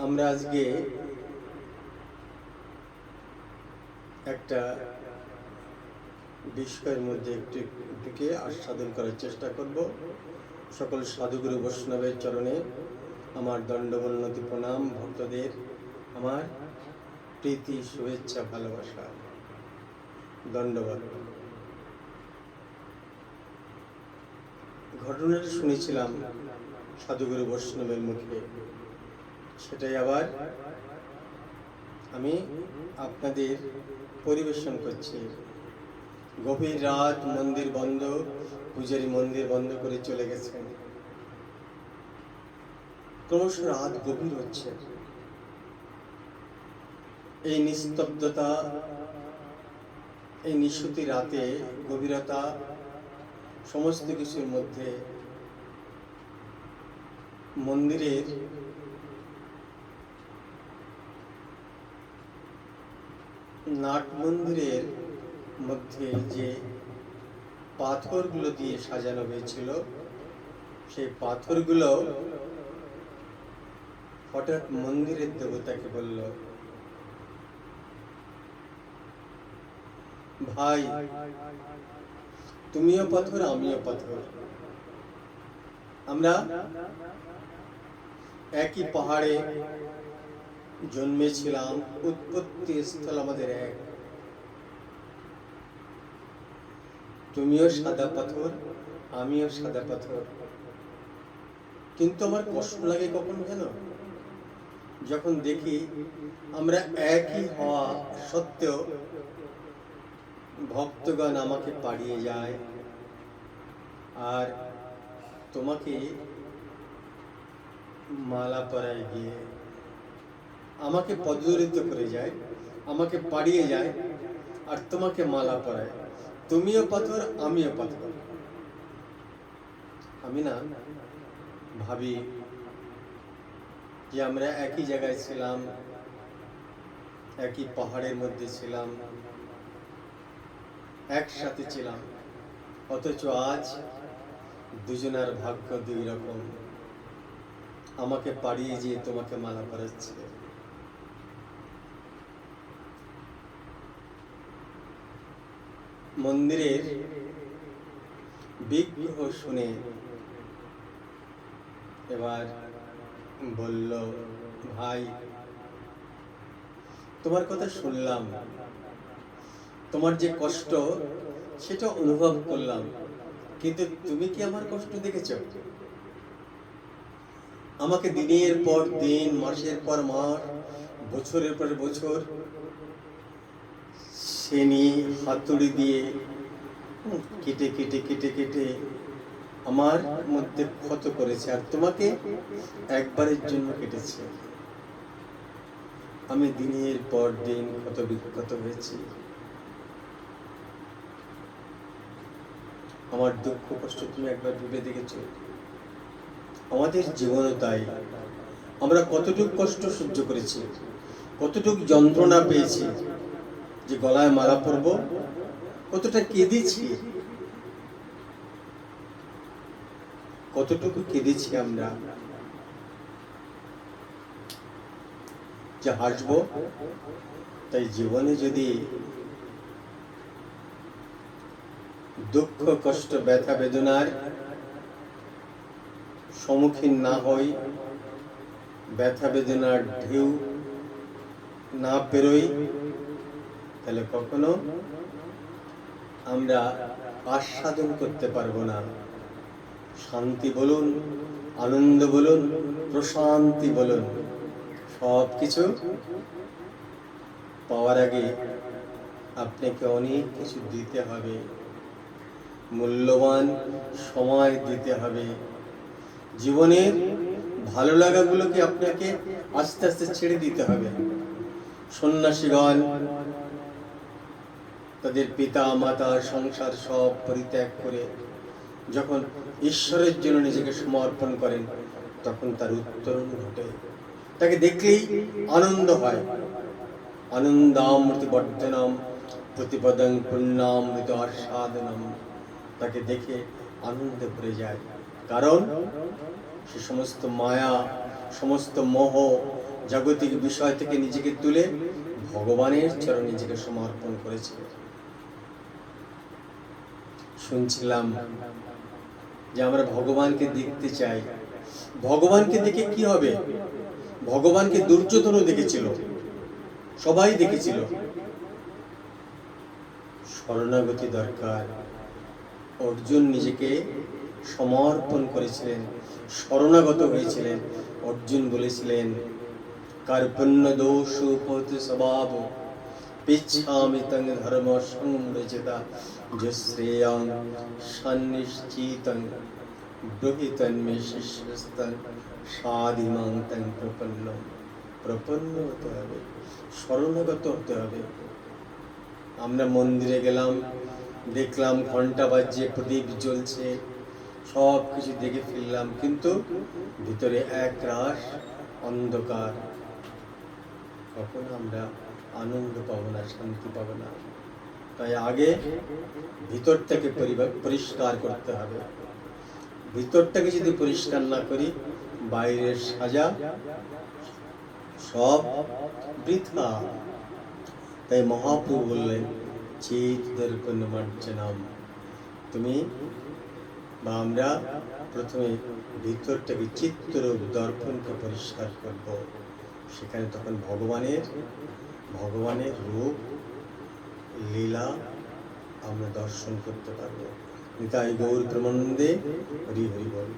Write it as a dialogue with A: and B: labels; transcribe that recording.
A: আমরা আজকে একটা বিষয়ের মধ্যে একটুকে আস্বাদন করার চেষ্টা করব। সকল সাধুগুরু বৈষ্ণবের চরণে আমার দণ্ডবন্নতি প্রণাম, ভক্তদের আমার প্রীতি, শুভেচ্ছা, ভালোবাসা, দণ্ডবাদ। ঘটনাটা শুনেছিলাম সাধুগুরু বৈষ্ণবের মুখে, সেটাই আবার আমি আপনাদের পরিবেশন করছি। গভীর রাত, মন্দির বন্ধ, পূজারী মন্দির বন্ধ করে চলে গেছেন। ক্রমশ রাত গভীর হচ্ছে। এই নিস্তব্ধতা, এই নিশুতি রাতে গভীরতা, সমস্ত কিছুর মধ্যে মন্দিরের নাট মন্দিরের মধ্যে যে পাথরগুলো দিয়ে সাজানো হয়েছিল, সেই পাথরগুলো হঠাৎ মন্দিরের দেবতাকে বলল, ভাই, তুমিও পাথর, আমিও পাথর। আমরা একই পাহাড়ে জন্মেছিলাম, উৎপত্তি স্থল আমাদের এক। তুমিও সাদা পাথর, আমিও সাদা পাথর। কিন্তু আমার কষ্ট লাগে কখন যেন, যখন দেখি আমরা একই হওয়া সত্ত্বেও ভক্তগণ আমাকে পাড়িয়ে যায়, আর তোমাকে মালা পরায় গিয়ে আমাকে পদদলিত করে যায়, আমাকে পাড়িয়ে যায়, আর তোমাকে মালা পরায়। তুমিও পাথর, আমিও পাথর। আমি না ভাবি যে আমরা একই জায়গায় ছিলাম, একই পাহাড়ের মধ্যে ছিলাম, একসাথে ছিলাম, অথচ আজ দুজনের ভাগ্য দুই রকম। আমাকে পাড়িয়ে যেয়ে তোমাকে মালা পরাচ্ছে। মন্দিরের বিগ্রহ শুনে এবার বলল, ভাই, তোমার কথা শুনলাম, তোমার যে কষ্ট সেটা অনুভব করলাম, কিন্তু তুমি কি আমার কষ্ট দেখেছ? আমাকে দিনের পর দিন, মাসের পর মাস, বছরের পর বছর শ্রেণী হাতুড়ি দিয়ে কেটে কেটে কেটে কেটে আমার মধ্যে ক্ষত করেছে, আর তোমাকে একবারের জন্য কেটেছে। আমি দিনের পর দিন ক্ষত বিক্ষত হয়েছি। আমার দুঃখ কষ্ট তুমি একবার ভেবে দেখেছো? আমাদের জীবনও তাই। আমরা কতটুকু কষ্ট সহ্য করেছি, কতটুকু যন্ত্রণা পেয়েছি, যে গলায় মালা পরব, কতটা কেঁদেছি, কতটুকু কেঁদেছি আমরা, যে হাসবো। তাই জীবনে যদি দুঃখ কষ্ট ব্যথা বেদনার সম্মুখীন না হই, ব্যথা বেদনার ঢেউ না পেরোই, তাহলে কখনো আমরা আস্বাদন করতে পারবো না। শান্তি বলুন, আনন্দ বলুন, প্রশান্তি বলুন, সব কিছু পাওয়ার আগে আপনাকে অনেক কিছু দিতে হবে, মূল্যবান সময় দিতে হবে। জীবনের ভালো লাগাগুলোকে আপনাকে আস্তে আস্তে ছেড়ে দিতে হবে। সন্ন্যাসীগণ তাদের পিতা মাতা সংসার সব পরিত্যাগ করে যখন ঈশ্বরের জন্য নিজেকে সমর্পণ করেন, তখন তার উত্তরণ ঘটে। তাকে দেখলেই আনন্দ হয়। আনন্দামৃতি বর্ধনম প্রতিপদং পুণ্যামৃত আস্বাদনম। তাকে দেখে আনন্দে ভরে যায়, কারণ সে সমস্ত মায়া, সমস্ত মোহ, জাগতিক বিষয় থেকে নিজেকে তুলে ভগবানের চরণে নিজেকে সমর্পণ করেছে। শুনছিলাম যে আমরা ভগবানকে দেখতে চাই। ভগবানকে দেখে কি হবে? ভগবানকে দুর্যোধন দেখেছিল, সবাই দেখেছিল। শরণাগতি দরকার। অর্জুন নিজেকে সমর্পণ করেছিলেন, শরণাগত হয়েছিলেন। অর্জুন বলেছিলেন, কার্পণ্য দোষ উপহত স্বভাব পিচ্ছামি তং ধর্ম সংরচিতা যশ্রেয়ং সন্নিশ্চিতং ব্রহিতন্মে শিষ্যস্তং সাধিমাং তং প্রপন্ন। প্রপন্ন হতে হবে, শরণাগত হতে হবে। আমরা মন্দিরে গেলাম, দেখলাম ঘন্টা বাজছে, প্রদীপ জ্বলছে, সব কিছু দেখে ফেললাম, কিন্তু ভিতরে এক রাশ অন্ধকার। কখনো আমরা আনন্দ পাবো না, শান্তি পাবো না। তাই আগে ভিতরটাকে পরিষ্কার করতে হবে। ভিতরটাকে যদি পরিষ্কার না করি, বাইরের সাজা সব বৃথা। তাই মহাপ্রভু বললেন, চিত দর্পণ মার্জনাম। তুমি বা আমরা প্রথমে ভিতরটাকে, চিত্তরূপ দর্পণকে পরিষ্কার করব। সেখানে তখন ভগবানের রূপ লীলা আমরা দর্শন করতে পারবো। নিতাই গৌর প্রেমানন্দে। হরি হরি বল।